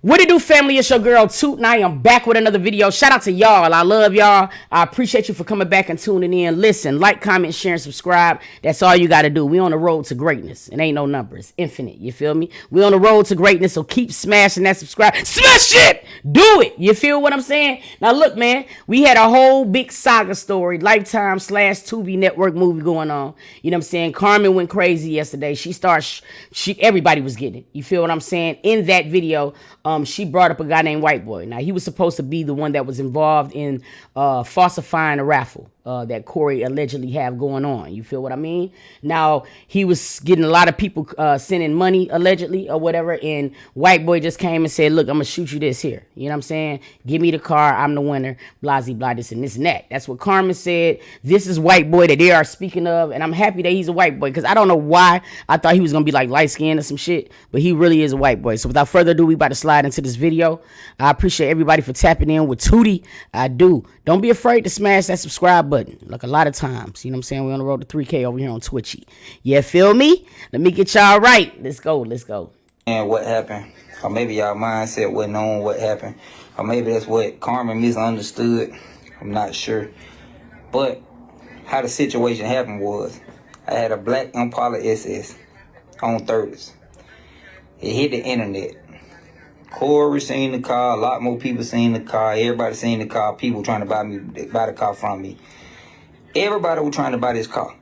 What it do, family? It's your girl Toot, and I am back with another video. Shout out to y'all. I love y'all. I appreciate you for coming back and tuning in. Listen, like, comment, share, and subscribe. That's all you got to do. We on the road to greatness. It ain't no numbers. Infinite. You feel me? We on the road to greatness, so keep smashing that subscribe. Smash it! Do it! You feel what I'm saying? Now, look, man. We had a whole big saga story, Lifetime / Tubi network movie going on. You know what I'm saying? Carmen went crazy yesterday. Everybody was getting it. You feel what I'm saying? In that video, she brought up a guy named Whiteboy. Now, he was supposed to be the one that was involved in falsifying a raffle that Corey allegedly have going on. You feel what I mean? Now, he was getting a lot of people sending money, allegedly, or whatever, and Whiteboy just came and said, look, I'm going to shoot you this here. You know what I'm saying? Give me the car. I'm the winner. Blah, blah, this and this and that. That's what Carmen said. This is Whiteboy that they are speaking of, and I'm happy that he's a white boy, because I don't know why I thought he was going to be like light-skinned or some shit, but he really is a white boy. So without further ado, we about to slide into this video. I appreciate everybody for tapping in with Tootie. I do. Don't be afraid to smash that subscribe button. Like a lot of times. You know what I'm saying? We're on the road to 3K over here on Twitchy. Yeah, feel me? Let me get y'all right. Let's go. Let's go. And what happened? Or maybe y'all mindset wasn't on what happened. Or maybe that's what Carmen misunderstood. I'm not sure. But how the situation happened was, I had a black Impala SS on 30s. It hit the internet. Corey seen the car, a lot more people seen the car, everybody seen the car, people trying to buy the car from me. Everybody was trying to buy this car.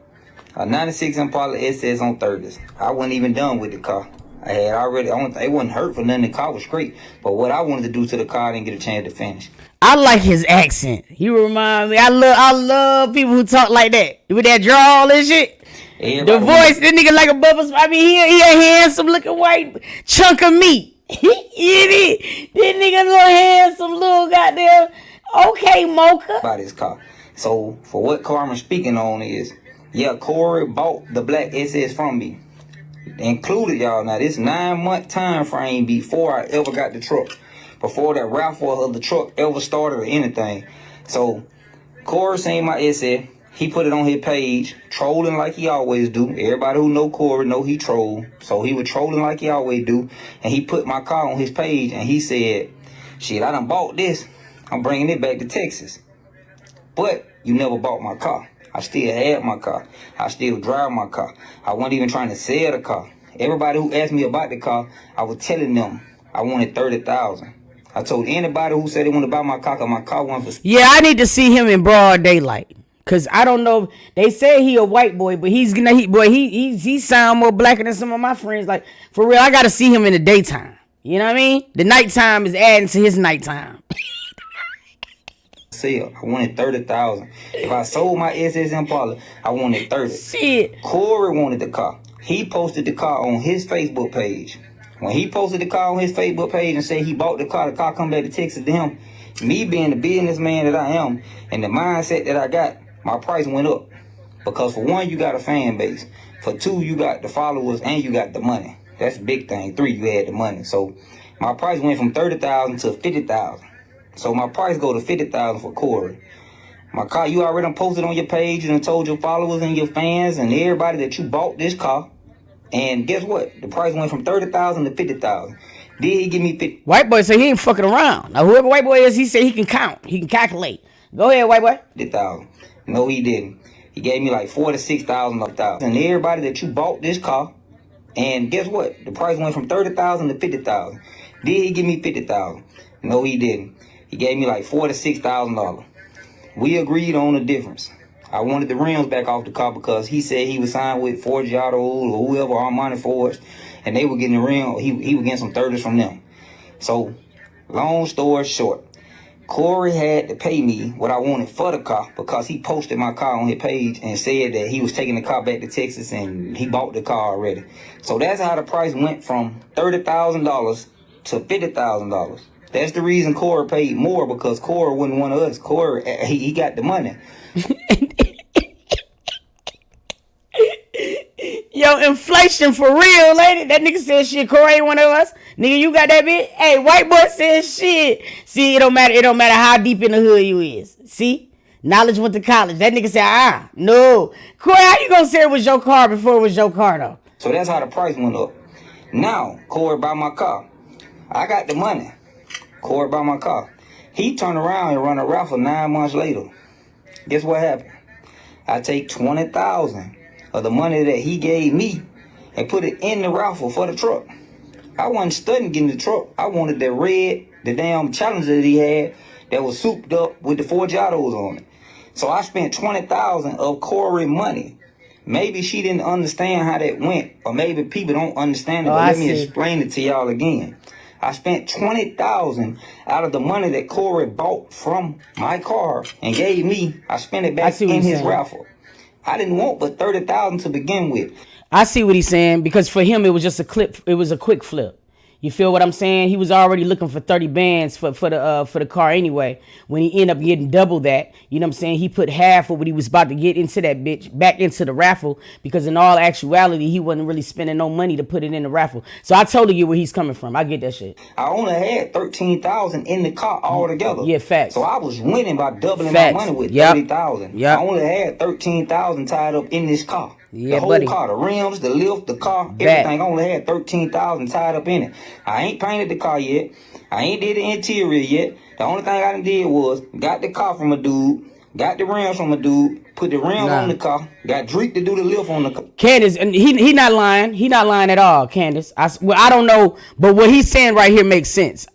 A 96 Impala SS on 30s. I wasn't even done with the car. I had already, it wasn't hurt for nothing, the car was great. But what I wanted to do to the car, I didn't get a chance to finish. I like his accent. He remind me, I love people who talk like that. With that drawl and shit. Everybody the voice, this nigga like a bubble. I mean, he a handsome looking white chunk of meat. This nigga little handsome little goddamn. Okay, Mocha. By this car. So for what Carmen's speaking on is, yeah, Corey bought the black SS from me. Included y'all. Now this 9-month time frame before I ever got the truck. Before that raffle of the truck ever started or anything. So Corey seen my SS. He put it on his page, trolling like he always do. Everybody who know Corey know he troll. So he was trolling like he always do. And he put my car on his page and he said, shit, I done bought this. I'm bringing it back to Texas. But you never bought my car. I still had my car. I still drive my car. I wasn't even trying to sell the car. Everybody who asked me about the car, I was telling them I wanted $30,000. I told anybody who said they wanted to buy my car, because my car wasn't for... Yeah, I need to see him in broad daylight. Cause I don't know. They say he a white boy, but he sound more blacker than some of my friends. Like, for real, I gotta see him in the daytime. You know what I mean? The nighttime is adding to his nighttime. Sale. I wanted $30,000. If I sold my SS Impala, I wanted $30,000. Shit. Corey wanted the car. He posted the car on his Facebook page. When he posted the car on his Facebook page and said he bought the car come back to Texas to him, me being the businessman that I am and the mindset that I got, my price went up. Because for one, you got a fan base. For two, you got the followers and you got the money. That's the big thing. Three, you had the money. So my price went from $30,000 to $50,000. So my price go to $50,000 for Corey. My car, you already done posted on your page and told your followers and your fans and everybody that you bought this car. And guess what? The price went from $30,000 to $50,000. Did he give me 50? White boy say he ain't fucking around. Now whoever white boy is, he said he can count. He can calculate. Go ahead, white boy. $50,000. No, he didn't. He gave me like $4,000 to $6,000. And everybody that you bought this car, and guess what? The price went from $30,000 to $50,000. Did he give me $50,000? No, he didn't. He gave me like $4,000 to $6,000. We agreed on the difference. I wanted the rims back off the car because he said he was signed with Ford Giotto or whoever, Armani Fords, and they were getting the rim. He was getting some 30s from them. So, long story short, Corey had to pay me what I wanted for the car because he posted my car on his page and said that he was taking the car back to Texas and he bought the car already. So that's how the price went from $30,000 to $50,000. That's the reason Corey paid more, because Corey wasn't one of us. Corey, he got the money. Yo, inflation for real, lady. That nigga said shit. Corey ain't one of us. Nigga, you got that bitch? Hey, white boy said shit. See, it don't matter how deep in the hood you is. See? Knowledge went to college. That nigga said, no. Corey, how you gonna say it was your car before it was your car, though? So that's how the price went up. Now, Corey buy my car. I got the money. Corey bought my car. He turned around and run a raffle 9 months later. Guess what happened? I take 20,000 of the money that he gave me and put it in the raffle for the truck. I wasn't studying getting the truck. I wanted the damn Challenger that he had that was souped up with the 4 Giottos on it. So I spent 20,000 of Corey money. Maybe she didn't understand how that went, or maybe people don't understand it, but let me explain it to y'all again. I spent 20,000 out of the money that Corey bought from my car and gave me. I spent it back in his raffle. I didn't want but 30,000 to begin with. I see what he's saying, because for him it was just a clip. It was a quick flip. You feel what I'm saying? He was already looking for 30 bands for the car anyway. When he ended up getting double that, you know what I'm saying? He put half of what he was about to get into that bitch back into the raffle, because in all actuality, he wasn't really spending no money to put it in the raffle. So I totally get where he's coming from. I get that shit. I only had 13,000 in the car altogether. Yeah, facts. So I was winning by doubling my money with 30,000. Yep. I only had 13,000 tied up in this car. Yeah, the whole car, the rims, the lift, the car, everything. I only had 13,000 tied up in it. I ain't painted the car yet. I ain't did the interior yet. The only thing I done did was got the car from a dude, got the rims from a dude, put the rims on the car, got Drake to do the lift on the car. Candace, and he not lying. He not lying at all, Candace. I don't know, but what he's saying right here makes sense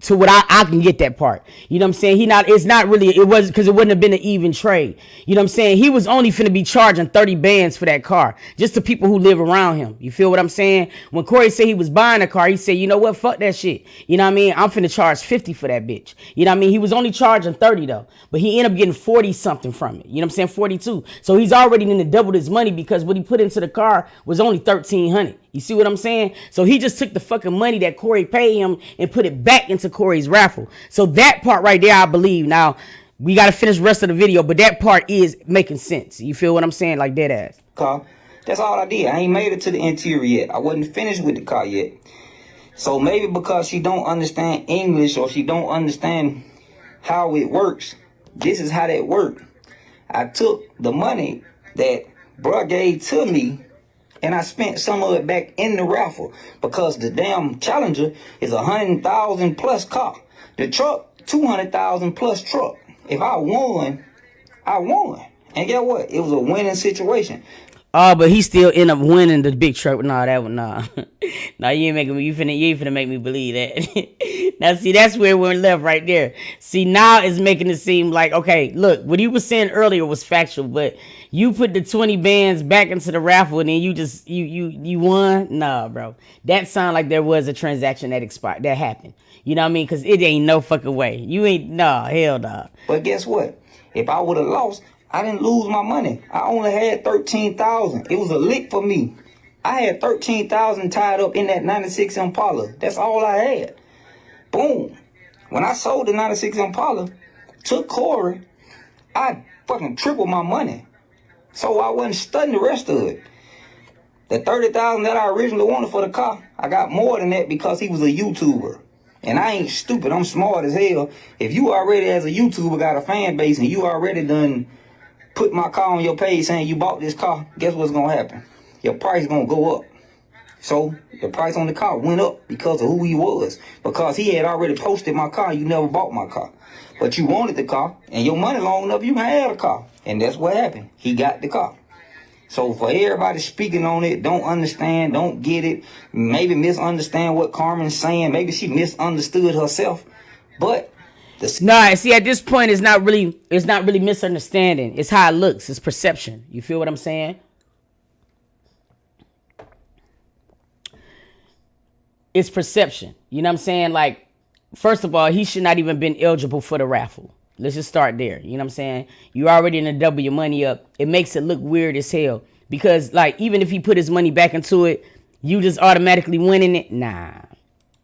to what I can get that part. You know what I'm saying? It was because it wouldn't have been an even trade. You know what I'm saying? He was only finna be charging 30 bands for that car, just the people who live around him. You feel what I'm saying? When Corey said he was buying a car, he said, you know what? Fuck that shit. You know what I mean? I'm finna charge 50 for that bitch. You know what I mean? He was only charging 30 though, but he ended up getting 40 something from it. You know what I'm saying? 42. So he's already in the doubled his money, because what he put into the car was only 1,300. You see what I'm saying? So he just took the fucking money that Corey paid him and put it back into Corey's raffle. So that part right there, I believe. Now, we got to finish the rest of the video, but that part is making sense. You feel what I'm saying? Like dead ass. Car. That's all I did. I ain't made it to the interior yet. I wasn't finished with the car yet. So maybe because she don't understand English, or she don't understand how it works, this is how that worked. I took the money that bruh gave to me, and I spent some of it back in the raffle, because the damn Challenger is 100,000 plus car. The truck, 200,000 plus truck. If I won, I won. And guess what? It was a winning situation. Oh, but he still end up winning the big truck. Nah, that one, nah. Nah, you ain't finna make me believe that. Now, see, that's where we're left right there. See, now it's making it seem like, okay, look, what he was saying earlier was factual, but you put the 20 bands back into the raffle and then you won? Nah, bro. That sounded like there was a transaction that expired, that happened. You know what I mean? Because it ain't no fucking way. You ain't, nah, hell nah. But guess what? If I would have lost, I didn't lose my money. I only had 13,000. It was a lick for me. I had 13,000 tied up in that 96 Impala. That's all I had. Boom. When I sold the 96 Impala, took Corey, I fucking tripled my money. So I wasn't studying the rest of it. The 30,000 that I originally wanted for the car, I got more than that because he was a YouTuber. And I ain't stupid. I'm smart as hell. If you already, as a YouTuber, got a fan base and you already done put my car on your page saying you bought this car, guess what's going to happen? Your price is going to go up. So the price on the car went up because of who he was. Because he had already posted my car, you never bought my car. But you wanted the car, and your money long enough, you can have a car. And that's what happened. He got the car. So for everybody speaking on it, don't understand, don't get it, maybe misunderstand what Carmen's saying, maybe she misunderstood herself, but nah, see, at this point, it's not really misunderstanding. It's how it looks. It's perception. You feel what I'm saying? It's perception. You know what I'm saying? Like, first of all, he should not even been eligible for the raffle. Let's just start there. You know what I'm saying? You already in to double your money up. It makes it look weird as hell. Because, like, even if he put his money back into it, you just automatically winning it? Nah.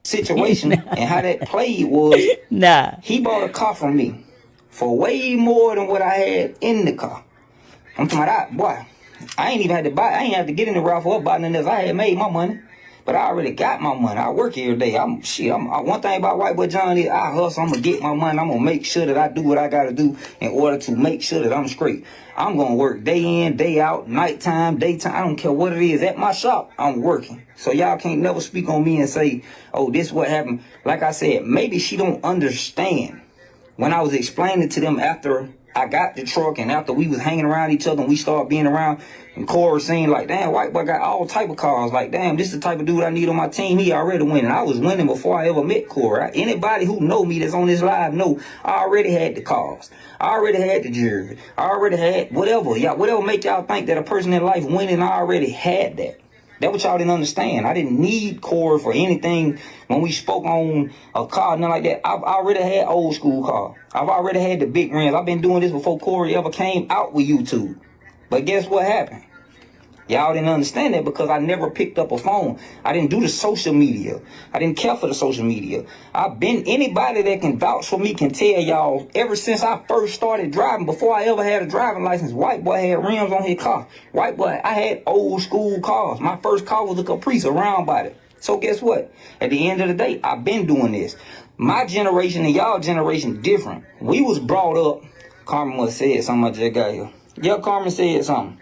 Situation and how that played was, nah. He bought a car from me for way more than what I had in the car. I'm talking about that, boy. I ain't even had to buy, I ain't had to get in the raffle or buy nothing else. I had made my money. But I already got my money. I work every day. One thing about Whiteboy John is I hustle. I'm going to get my money. I'm going to make sure that I do what I got to do in order to make sure that I'm straight. I'm going to work day in, day out, nighttime, daytime. I don't care what it is. At my shop, I'm working. So y'all can't never speak on me and say, oh, this what happened. Like I said, maybe she don't understand. When I was explaining to them after I got the truck and after we was hanging around each other and we started being around, and Corey saying like, damn, Whiteboy got all type of cars. Like, damn, this is the type of dude I need on my team. He already winning. I was winning before I ever met Corey. Anybody who know me that's on this live know I already had the cars. I already had the jewelry. I already had whatever. Y'all, whatever make y'all think that a person in life winning, I already had that. That's what y'all didn't understand. I didn't need Corey for anything when we spoke on a car, nothing like that. I've already had old school car. I've already had the big rims. I've been doing this before Corey ever came out with YouTube. But guess what happened? Y'all didn't understand that because I never picked up a phone. I didn't do the social media. I didn't care for the social media. Anybody that can vouch for me can tell y'all, ever since I first started driving, before I ever had a driving license, Whiteboy had rims on his car. Whiteboy, I had old school cars. My first car was a Caprice, a round body. So guess what? At the end of the day, I've been doing this. My generation and y'all generation different. We was brought up. Carmen must have said something I just got here. Yeah, Carmen said something.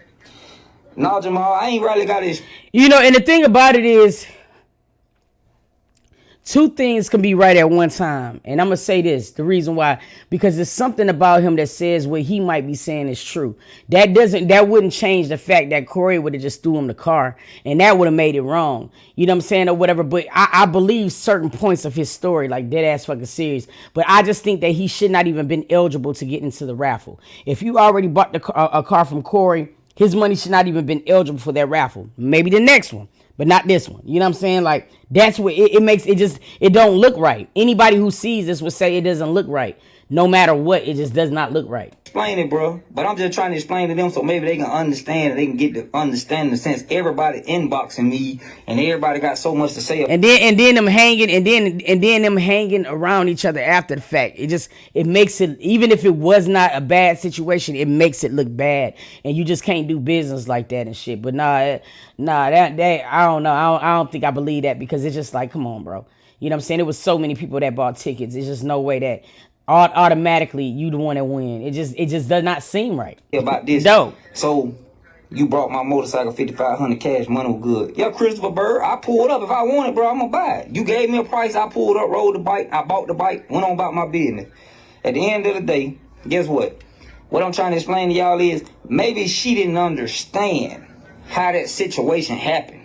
No, Jamal, I ain't really got this. You know, and the thing about it is, two things can be right at one time. And I'm going to say this, the reason why, because there's something about him that says what he might be saying is true. That wouldn't change the fact that Corey would have just threw him the car and that would have made it wrong. You know what I'm saying, or whatever. But I believe certain points of his story, like dead ass fucking serious. But I just think that he should not even been eligible to get into the raffle. If you already bought a car from Corey, his money should not even been eligible for that raffle. Maybe the next one, but not this one. You know what I'm saying? Like, that's what it makes it just, it don't look right. Anybody who sees this would say it doesn't look right. No matter what, it just does not look right. Explain it, bro. But I'm just trying to explain to them so maybe they can understand and they can get to understand the sense everybody inboxing me and everybody got so much to say. And then them hanging and then them hanging around each other after the fact. It makes it, even if it was not a bad situation, it makes it look bad. And you just can't do business like that and shit. But that I don't know. I don't think I believe that because it's just like, come on, bro. You know what I'm saying? There was so many people that bought tickets. It's just no way that automatically you the one that win. It just does not seem right. About this. No. So you brought my motorcycle 5,500 cash, money was good. Yeah, Christopher Bird, I pulled up. If I want it, bro, I'm gonna buy it. You gave me a price, I pulled up, rode the bike, I bought the bike, went on about my business. At the end of the day, guess what? What I'm trying to explain to y'all is maybe she didn't understand how that situation happened.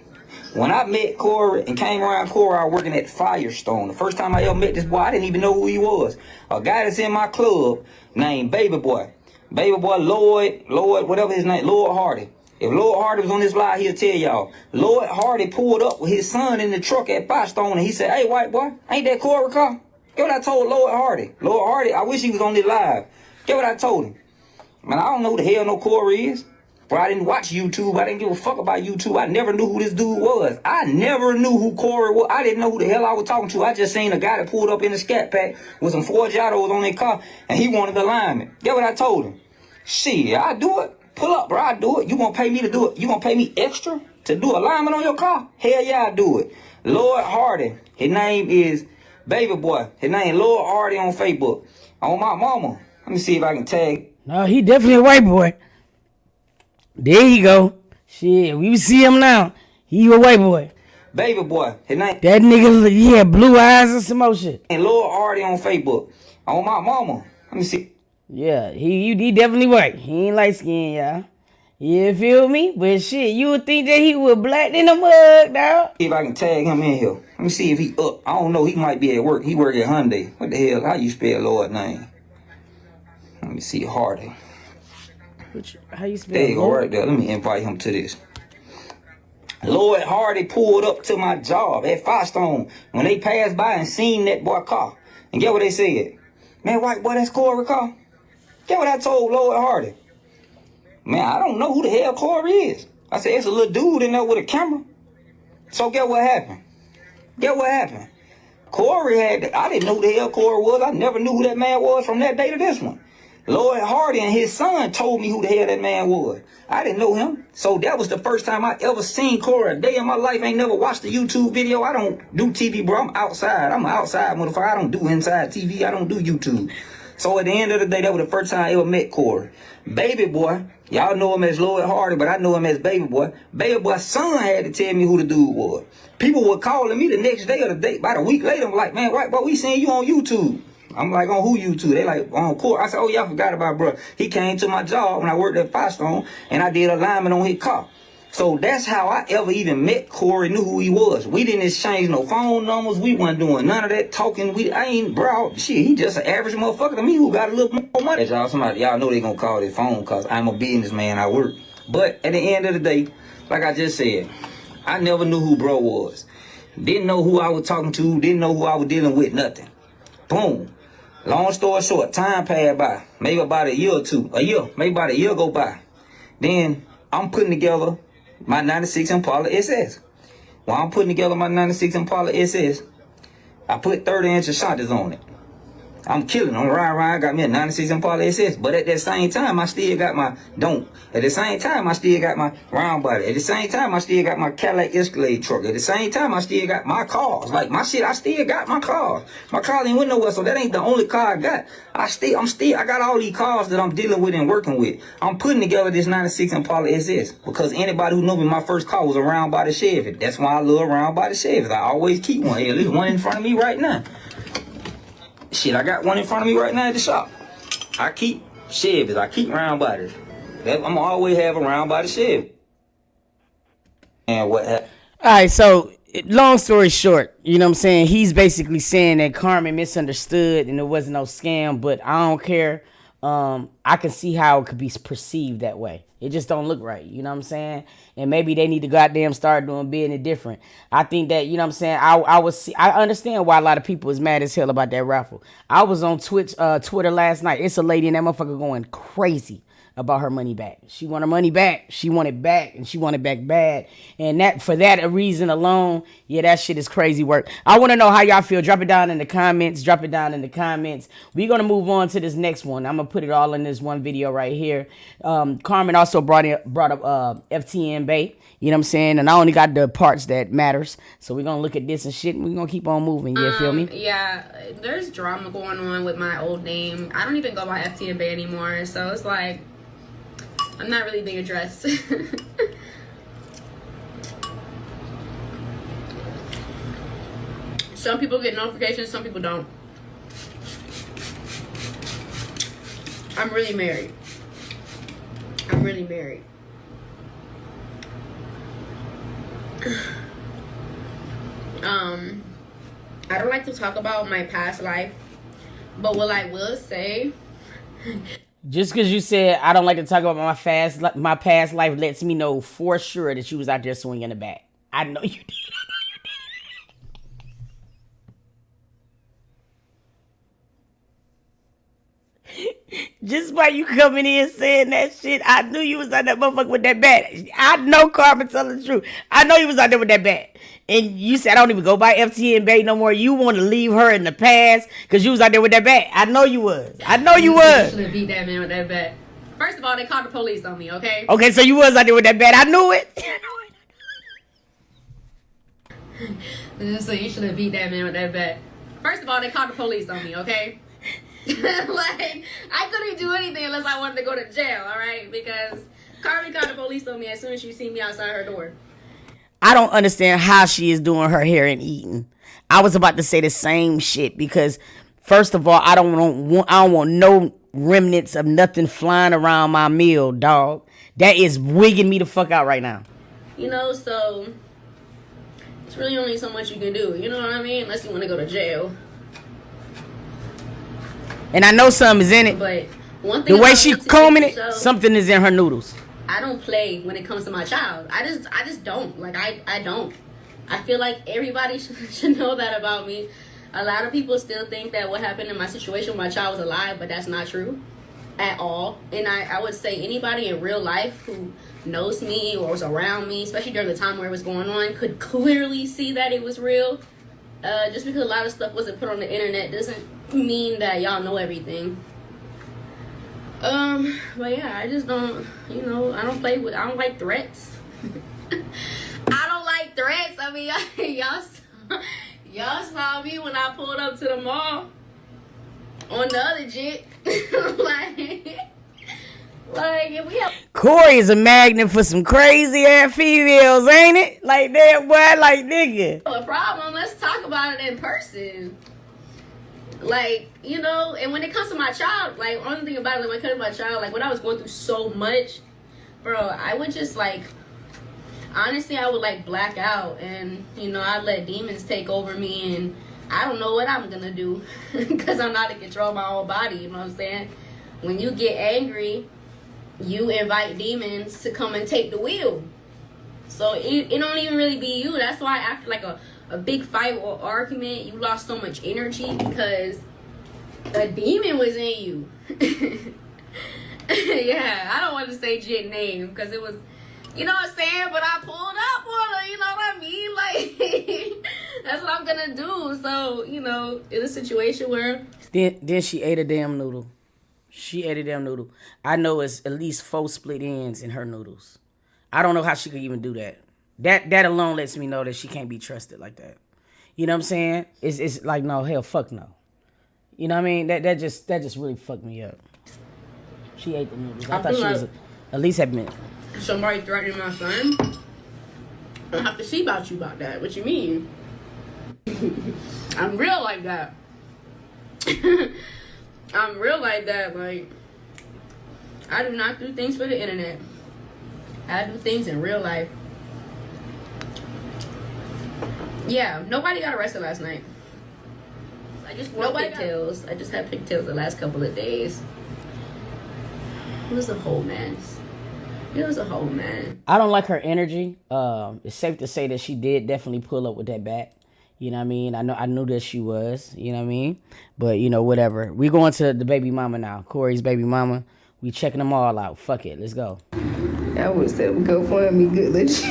When I met Corey and came around Corey, I was working at Firestone. The first time I ever met this boy, I didn't even know who he was. A guy that's in my club named Baby Boy. Baby Boy Lloyd, whatever his name, Lloyd Hardy. If Lloyd Hardy was on this live, he'll tell y'all. Lloyd Hardy pulled up with his son in the truck at Firestone and he said, hey, white boy, ain't that Corey car? Get what I told Lloyd Hardy. Lloyd Hardy, I wish he was on this live. Get what I told him. Man, I don't know who the hell no Corey is. Bro, I didn't watch YouTube. I didn't give a fuck about YouTube. I never knew who this dude was. I never knew who Corey was. I didn't know who the hell I was talking to. I just seen a guy that pulled up in a scat pack with some Forgiatos on their car, and he wanted the alignment. Get what I told him? Shit, I do it. Pull up, bro. I do it. You gonna pay me to do it? You gonna pay me extra to do alignment on your car? Hell yeah, I do it. Lloyd Hardy. His name is Baby Boy. His name Lloyd Hardy on Facebook. On my mama. Let me see if I can tag. No, he definitely a white boy. There you go. Shit, we see him now. He a white boy. Baby Boy. His name. That nigga, he had blue eyes and some more shit. And Lloyd Hardy on Facebook. On my mama. Let me see. Yeah, he definitely white. He ain't light skinned, y'all. You feel me? But shit, you would think that he was black in the mug, dog. See if I can tag him in here. Let me see if he up. I don't know. He might be at work. He work at Hyundai. What the hell? How you spell Lloyd's name? Let me see. Hardy. How you spell? There you go, right there. Let me invite him to this. Lloyd Hardy pulled up to my job at Firestone when they passed by and seen that boy car. And get what they said? Man, white boy, that's Corey car. Get what I told Lloyd Hardy? Man, I don't know who the hell Corey is. I said, it's a little dude in there with a camera. So get what happened? Get what happened? Corey I didn't know who the hell Corey was. I never knew who that man was from that day to this one. Lloyd Hardy and his son told me who the hell that man was. I didn't know him. So that was the first time I ever seen Corey. A day in my life, ain't never watched a YouTube video. I don't do TV, bro. I'm outside. I'm an outside motherfucker. I don't do inside TV. I don't do YouTube. So at the end of the day, that was the first time I ever met Corey. Baby Boy, y'all know him as Lloyd Hardy, but I know him as Baby Boy. Baby Boy's son had to tell me who the dude was. People were calling me the next day or the day, about a week later. I'm like, man, Whiteboy, we seen you on YouTube. I'm like, on who YouTube? They like, on Corey. I said, oh, yeah, I forgot about bro. He came to my job when I worked at Firestone, and I did alignment on his car. So that's how I ever even met Corey, knew who he was. We didn't exchange no phone numbers. We wasn't doing none of that talking. I ain't, bro, shit, he just an average motherfucker to me who got a little more money. Y'all know they gonna call this phone because I'm a businessman, I work. But at the end of the day, like I just said, I never knew who bro was. Didn't know who I was talking to, didn't know who I was dealing with, nothing. Boom. Long story short, time passed by. Maybe about a year or two. Maybe about a year go by. Then I'm putting together my 96 Impala SS. While I'm putting together my 96 Impala SS, I put 30-inch Ashantis on it. I'm killing. I'm riding. Got me a 96 Impala SS. But at that same time, I still got my At the same time, I still got my round body. At the same time, I still got my Cadillac Escalade truck. At the same time, I still got my cars. Like my shit, I still got my cars. My car ain't went nowhere, so that ain't the only car I got. I got all these cars that I'm dealing with and working with. I'm putting together this 96 Impala SS because anybody who know me, my first car was a round body Chevy. That's why I love round body Chevys. I always keep one. There's one in front of me right now. Shit, I got one in front of me right now at the shop. I keep Chevys. I keep round bodies. I'm going to always have a round body Chevy. And what happened? All right, so long story short, you know what I'm saying? He's basically saying that Carmen misunderstood and it wasn't no scam, but I don't care. I can see how it could be perceived that way. It just don't look right, you know what I'm saying? And maybe they need to goddamn start doing business different. I think that, you know what I'm saying, I understand why a lot of people is mad as hell about that raffle. I was on Twitter last night. It's a lady in that motherfucker going crazy about her money back. She want her money back. She want it back, and she want it back bad. And that for that reason alone, yeah, that shit is crazy work. I want to know how y'all feel. Drop it down in the comments. We're going to move on to this next one. I'm going to put it all in this one video right here. Carmen also brought up FTN Bay. You know what I'm saying? And I only got the parts that matters. So we're going to look at this and shit, and we're going to keep on moving. You feel me? Yeah, there's drama going on with my old name. I don't even go by FTN Bay anymore. So it's like, I'm not really being addressed. Some people get notifications, some people don't. I'm really married. I don't like to talk about my past life, but what I will say, just because you said I don't like to talk about my past life lets me know for sure that you was out there swinging the bat. I know you did. Just by you coming in saying that shit, I knew you was out that motherfucker with that bat. I know Carmen telling the truth. I know you was out there with that bat. And you said I don't even go by FTN Bay no more. You want to leave her in the past because you was out there with that bat. I know you was. You should have beat that man with that bat. First of all, they called the police on me, okay? Okay, so you was out there with that bat. I knew it. So you should have beat that man with that bat. First of all, they called the police on me, okay? Like, I couldn't do anything unless I wanted to go to jail, all right? Because Carmen called the police on me as soon as she seen me outside her door. I don't understand how she is doing her hair and eating. I was about to say the same shit because, first of all, I don't want no remnants of nothing flying around my meal, dog. That is wigging me the fuck out right now. You know, so it's really only so much you can do. You know what I mean? Unless you want to go to jail. And I know something is in it. But one thing the way she combing it, something is in her noodles. I don't play when it comes to my child. I just don't. Like, I don't. I feel like everybody should know that about me. A lot of people still think that what happened in my situation, my child was alive, but that's not true at all. And I would say anybody in real life who knows me or was around me, especially during the time where it was going on, could clearly see that it was real. Just because a lot of stuff wasn't put on the internet doesn't mean that y'all know everything. But yeah, I just don't, I don't like threats. I don't like threats. I mean, y'all saw me when I pulled up to the mall on the other jet. like if we have Corey is a magnet for some crazy ass females, ain't it? Like that, boy, like nigga. a problem, let's talk about it in person. Like, and when it comes to my child, like, only thing about it, like, when it comes to my child, like, when I was going through so much, bro, I would just, like, honestly, I would, like, black out, and, I'd let demons take over me, and I don't know what I'm gonna do, because I'm not in control of my own body, you know what I'm saying? When you get angry, you invite demons to come and take the wheel. So, it don't even really be you. That's why after, like, a big fight or argument, you lost so much energy because a demon was in you. Yeah, I don't want to say Jet name because it was, you know what I'm saying? But I pulled up on her, you know what I mean? Like, that's what I'm going to do. So, in a situation where... Then she ate a damn noodle. She ate a damn noodle. I know it's at least 4 split ends in her noodles. I don't know how she could even do that. That alone lets me know that she can't be trusted like that. You know what I'm saying? It's like, no, hell, fuck no. You know what I mean? That just really fucked me up. She ate the noodles. I thought she was at least had been. Somebody threatening my son? I have to see about you about that. What you mean? I'm real like that. I'm real like that. Like, I do not do things for the internet. I do things in real life. Yeah, nobody got arrested last night. I just wore pigtails. I just had pigtails the last couple of days. It was a whole mess. It was a whole man. I don't like her energy. It's safe to say that she did definitely pull up with that bat. You know what I mean? I knew that she was. You know what I mean? But, whatever. We going to the baby mama now. Corey's baby mama. We checking them all out. Fuck it. Let's go. I would have said go for me good legit.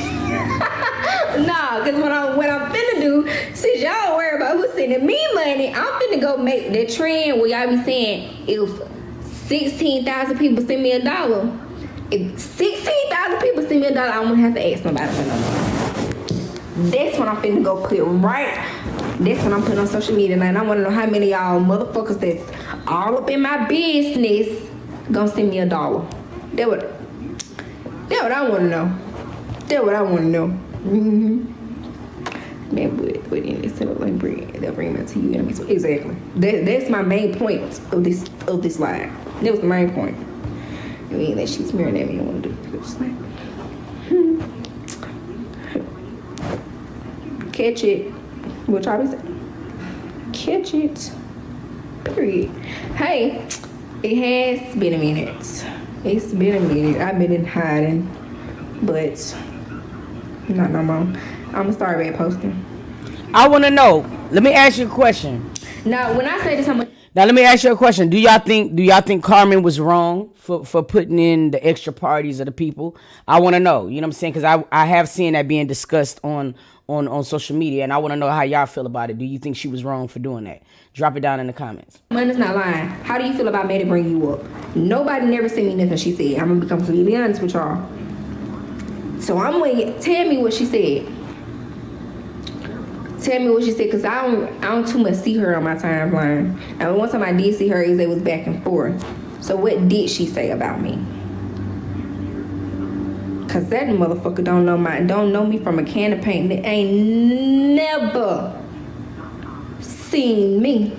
Nah, because what I'm finna do, since y'all worry about who's sending me money, I'm finna go make the trend where y'all be saying if 16,000 people send me $1, if 16,000 people send me $1, I won't have to ask nobody for no money. That's what I'm finna go put right. That's what I'm putting on social media now. And I wanna know how many of y'all motherfuckers that's all up in my business gonna send me $1. That's what I wanna know. That's what I wanna know. Man, but in this like they'll bring that to you. Exactly. That's my main point of this live. That was the main point. I mean that she's smearing at me and want to do it. Like, catch it. What y'all be saying? Catch it. Period. Hey, it has been a minute. It's been a minute. I've been in hiding, but not no more. I'm gonna start back posting. I want to know. Let me ask you a question. Now, when I say this, Now let me ask you a question. Do y'all think Carmen was wrong for putting in the extra parties of the people? I want to know. You know what I'm saying? Because I have seen that being discussed on social media, and I want to know how y'all feel about it. Do you think she was wrong for doing that? Drop it down in the comments. Money's not lying. How do you feel about Maddie bringing you up? Nobody never sent me nothing she said. I'm gonna become completely honest with y'all. So I'm going to tell me what she said. Tell me what she said, because I don't too much see her on my timeline. And one time I did see her, it was back and forth. So what did she say about me? Because that motherfucker don't know me from a can of paint. They ain't never seen me.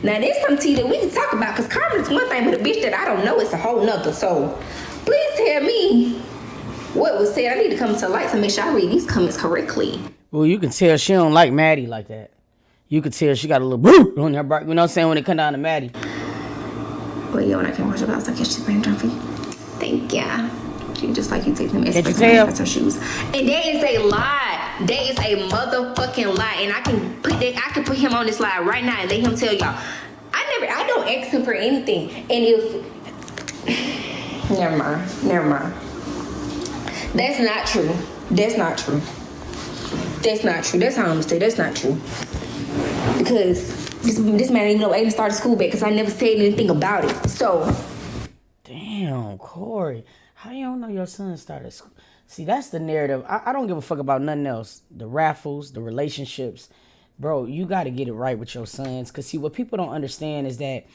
Now there's some tea that we can talk about, because Carmen's one thing, but a bitch that I don't know is a whole nother. So please tell me what was said. I need to come to light to make sure I read these comments correctly. Well, you can tell she don't like Maddie like that. You can tell she got a little boo on her back. You know what I'm saying? When it come down to Maddie. Well, yeah, when I came wash your house, I catch you paying for you. Thank ya. She just like you taking them Can't you tell? her shoes. And that is a lie. That is a motherfucking lie. And I can put him on this lie right now and let him tell y'all. I don't ask him for anything. And if never mind. That's not true. That's not true. That's how I'm gonna say that's not true. Because this man even know I even started school back because I never said anything about it. So Damn, Corey. How you don't know your son started school? See, that's the narrative. I don't give a fuck about nothing else. The raffles, the relationships. Bro, you got to get it right with your sons. Because, see, what people don't understand is that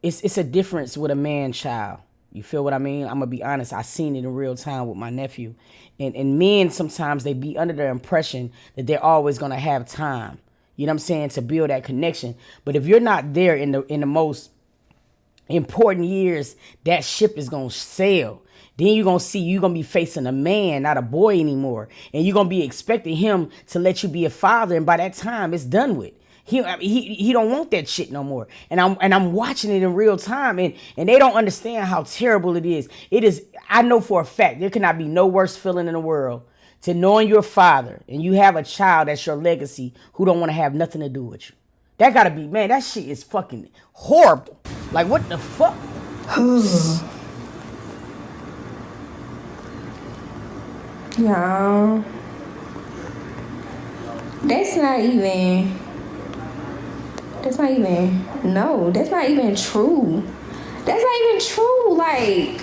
it's a difference with a man-child. You feel what I mean? I'm going to be honest. I seen it in real time with my nephew. And men, sometimes they be under the impression that they're always going to have time. You know what I'm saying? To build that connection. But if you're not there in the most important years, that ship is going to sail. Then you're going to see you're going to be facing a man, not a boy anymore. And you're going to be expecting him to let you be a father. And by that time, it's done with. He don't want that shit no more. And I'm watching it in real time. And they don't understand how terrible it is. It is. I know for a fact there cannot be no worse feeling in the world to knowing you're a father and you have a child that's your legacy who don't want to have nothing to do with you. That gotta be, man, that shit is fucking horrible. Like, what the fuck? Y'all, that's not even true. That's not even true. Like,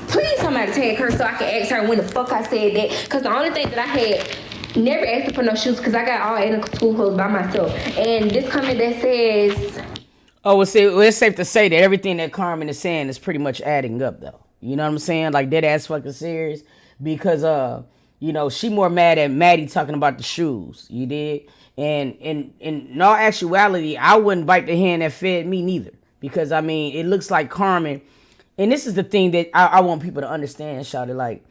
please somebody tag her so I can ask her when the fuck I said that. Because the only thing that I had never asked her for no shoes because I got all identical school clothes by myself. And this comment that says... Oh, well, it's safe to say that everything that Carmen is saying is pretty much adding up, though. You know what I'm saying? Like, dead ass fucking serious. Because, you know, she more mad at Maddie talking about the shoes. You did? And in all actuality, I wouldn't bite the hand that fed me neither. Because, I mean, it looks like Carmen... And this is the thing that I want people to understand, Shawty. Like,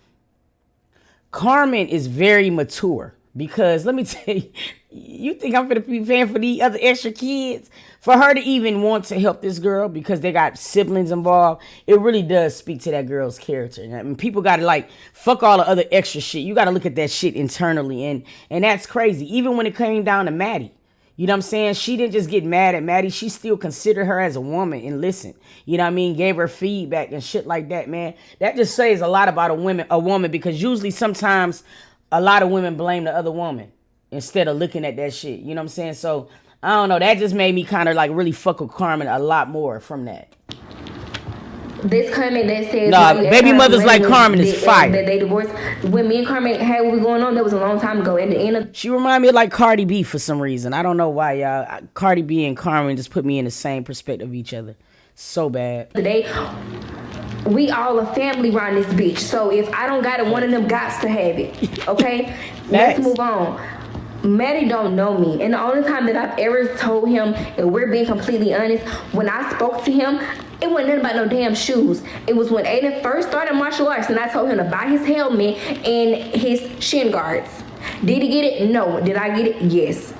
Carmen is very mature. Because, let me tell you, you think I'm going to be paying for the other extra kids? For her to even want to help this girl because they got siblings involved, it really does speak to that girl's character. I mean, people got to, like, fuck all the other extra shit. You got to look at that shit internally. And that's crazy. Even when it came down to Maddie. You know what I'm saying? She didn't just get mad at Maddie. She still considered her as a woman and listened. You know what I mean? Gave her feedback and shit like that, man. That just says a lot about a woman because usually sometimes a lot of women blame the other woman instead of looking at that shit. You know what I'm saying? So, I don't know. That just made me kind of like really fuck with Carmen a lot more from that. This comment that says... Nah, baby mothers like Carmen is fire. That they divorced. When me and Carmen had what was going on, that was a long time ago. At the end of... She remind me of like Cardi B for some reason. I don't know why, y'all. Cardi B and Carmen just put me in the same perspective of each other. So bad. Today, we all a family around this bitch. So if I don't got it, one of them gots to have it. Okay? Let's move on. Maddie don't know me. And the only time that I've ever told him, and we're being completely honest, when I spoke to him, it wasn't nothing about no damn shoes. It was when Aiden first started martial arts and I told him to buy his helmet and his shin guards. Did he get it? No. Did I get it? Yes.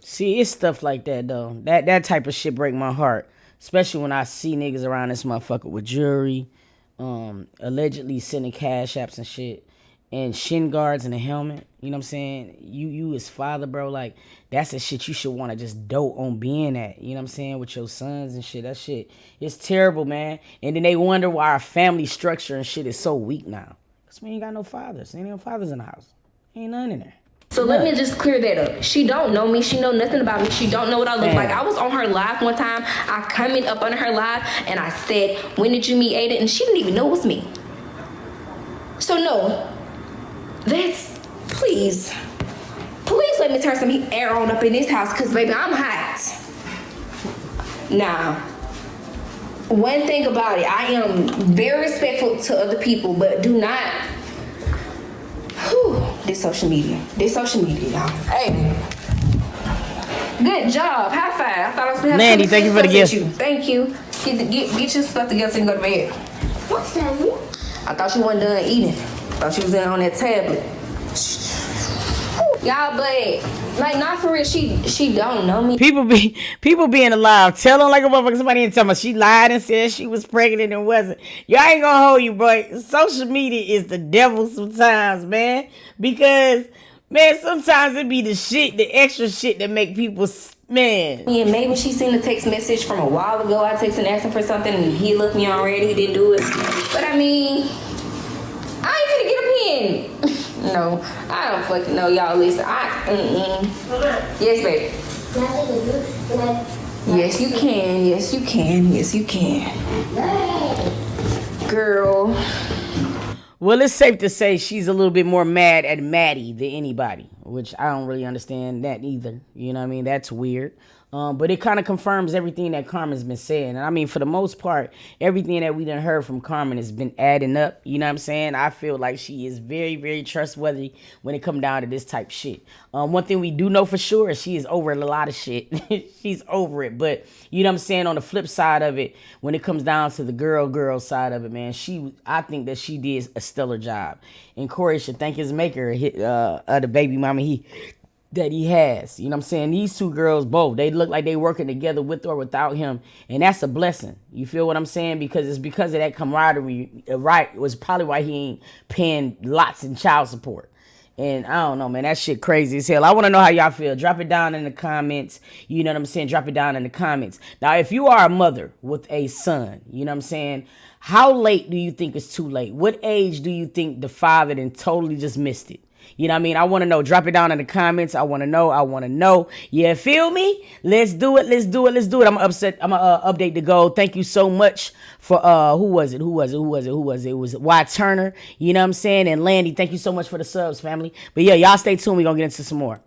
See, it's stuff like that, though. That type of shit break my heart. Especially when I see niggas around this motherfucker with jewelry, allegedly sending cash apps and shit, and shin guards and a helmet. You know what I'm saying? You his father, bro. Like, that's the shit you should want to just dote on being at. You know what I'm saying? With your sons and shit. That shit, it's terrible, man. And then they wonder why our family structure and shit is so weak now. Because we ain't got no fathers. Ain't no fathers in the house. Ain't none in there. So let me just clear that up. She don't know me. She know nothing about me. She don't know what I look like. I was on her live one time. I commented up on her live and I said, when did you meet Ada? And she didn't even know it was me. So no, please let me turn some air on up in this house because baby, I'm hot. Now, one thing about it, I am very respectful to other people, but do not, this social media, y'all. Hey, good job, high five. I thought I was gonna have Mandy, thank you for the gift. Thank you. Get your stuff together so you can go to bed. What's that? I thought you wasn't done eating. I thought she was on that tablet. Y'all, but like, not for real. She don't know me. People being alive. Tell them like a motherfucker. Somebody ain't tell me she lied and said she was pregnant and wasn't. Y'all ain't gonna hold you, boy. Social media is the devil sometimes, man. Because, man, sometimes it be the shit, the extra shit that make people, man. Yeah, maybe she seen a text message from a while ago. I texted and asked him for something and he looked me already. He didn't do it. But I mean, I ain't gonna get a pen. No, I don't fucking know. Y'all listen. Yes, baby. Yes, you can. Yes, you can. Yes, you can. girl. Well, it's safe to say she's a little bit more mad at Maddie than anybody, which I don't really understand that either. You know what I mean? That's weird. But it kind of confirms everything that Carmen's been saying. And I mean, for the most part, everything that we done heard from Carmen has been adding up. You know what I'm saying? I feel like she is very, very trustworthy when it come down to this type shit. One thing we do know for sure is she is over a lot of shit. She's over it. But you know what I'm saying? On the flip side of it, when it comes down to the girl side of it, man, I think that she did a stellar job. And Corey should thank his maker, the baby mama that he has. You know what I'm saying? These two girls both, they look like they working together with or without him. And that's a blessing. You feel what I'm saying? Because it's because of that camaraderie, right? It was probably why he ain't paying lots in child support. And I don't know, man, that shit crazy as hell. I want to know how y'all feel. Drop it down in the comments. You know what I'm saying? Drop it down in the comments. Now, if you are a mother with a son, you know what I'm saying? How late do you think is too late? What age do you think the father then totally just missed it? You know what I mean? I want to know. Drop it down in the comments. I want to know. You feel me? Let's do it. I'm going to update the goal. Thank you so much for, who was it? It was Y Turner. You know what I'm saying? And Landy, thank you so much for the subs, family. But yeah, y'all stay tuned. We're going to get into some more.